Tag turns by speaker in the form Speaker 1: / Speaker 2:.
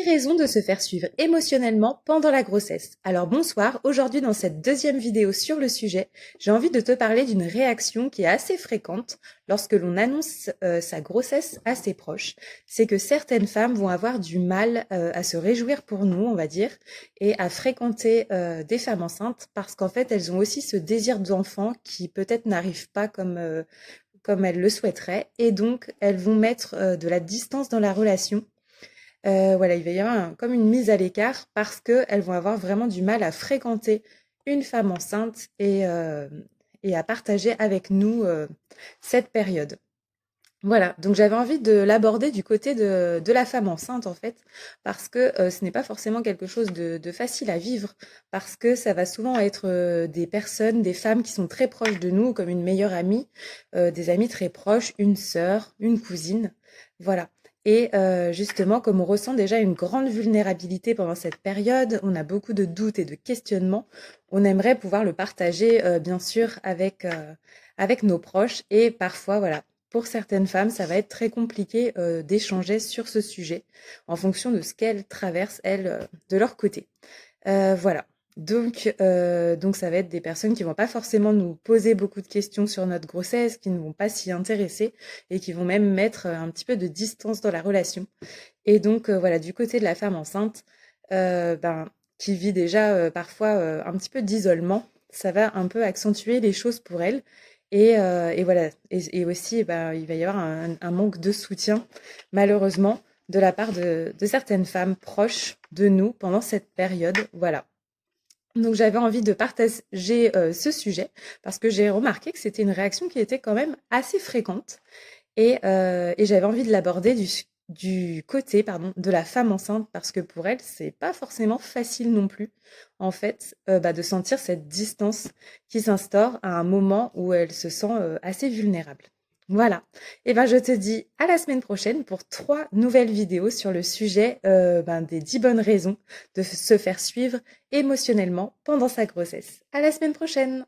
Speaker 1: Raisons de se faire suivre émotionnellement pendant la grossesse. Alors bonsoir, aujourd'hui dans cette deuxième vidéo sur le sujet, j'ai envie de te parler d'une réaction qui est assez fréquente lorsque l'on annonce sa grossesse à ses proches. C'est que certaines femmes vont avoir du mal à se réjouir pour nous, on va dire, et à fréquenter des femmes enceintes parce qu'en fait elles ont aussi ce désir d'enfant qui peut-être n'arrive pas comme elles le souhaiteraient et donc elles vont mettre de la distance dans la relation. Voilà, il va y avoir comme une mise à l'écart parce qu'elles vont avoir vraiment du mal à fréquenter une femme enceinte et à partager avec nous cette période. Voilà, donc j'avais envie de l'aborder du côté de la femme enceinte en fait, parce que ce n'est pas forcément quelque chose de facile à vivre, parce que ça va souvent être des personnes, des femmes qui sont très proches de nous, comme une meilleure amie, des amies très proches, une sœur, une cousine, voilà. Et justement, comme on ressent déjà une grande vulnérabilité pendant cette période, on a beaucoup de doutes et de questionnements, on aimerait pouvoir le partager bien sûr avec nos proches et parfois, voilà, pour certaines femmes, ça va être très compliqué d'échanger sur ce sujet en fonction de ce qu'elles traversent, elles, de leur côté. Voilà. Donc ça va être des personnes qui vont pas forcément nous poser beaucoup de questions sur notre grossesse, qui ne vont pas s'y intéresser et qui vont même mettre un petit peu de distance dans la relation. Et donc voilà, du côté de la femme enceinte, qui vit déjà parfois un petit peu d'isolement, ça va un peu accentuer les choses pour elle. Et voilà. Et aussi, il va y avoir un manque de soutien, malheureusement, de la part de certaines femmes proches de nous pendant cette période. Voilà. Donc j'avais envie de partager ce sujet parce que j'ai remarqué que c'était une réaction qui était quand même assez fréquente et j'avais envie de l'aborder du côté de la femme enceinte parce que pour elle c'est pas forcément facile non plus en fait de sentir cette distance qui s'instaure à un moment où elle se sent assez vulnérable. Voilà. Et je te dis à la semaine prochaine pour 3 nouvelles vidéos sur le sujet des 10 bonnes raisons de se faire suivre émotionnellement pendant sa grossesse. À la semaine prochaine.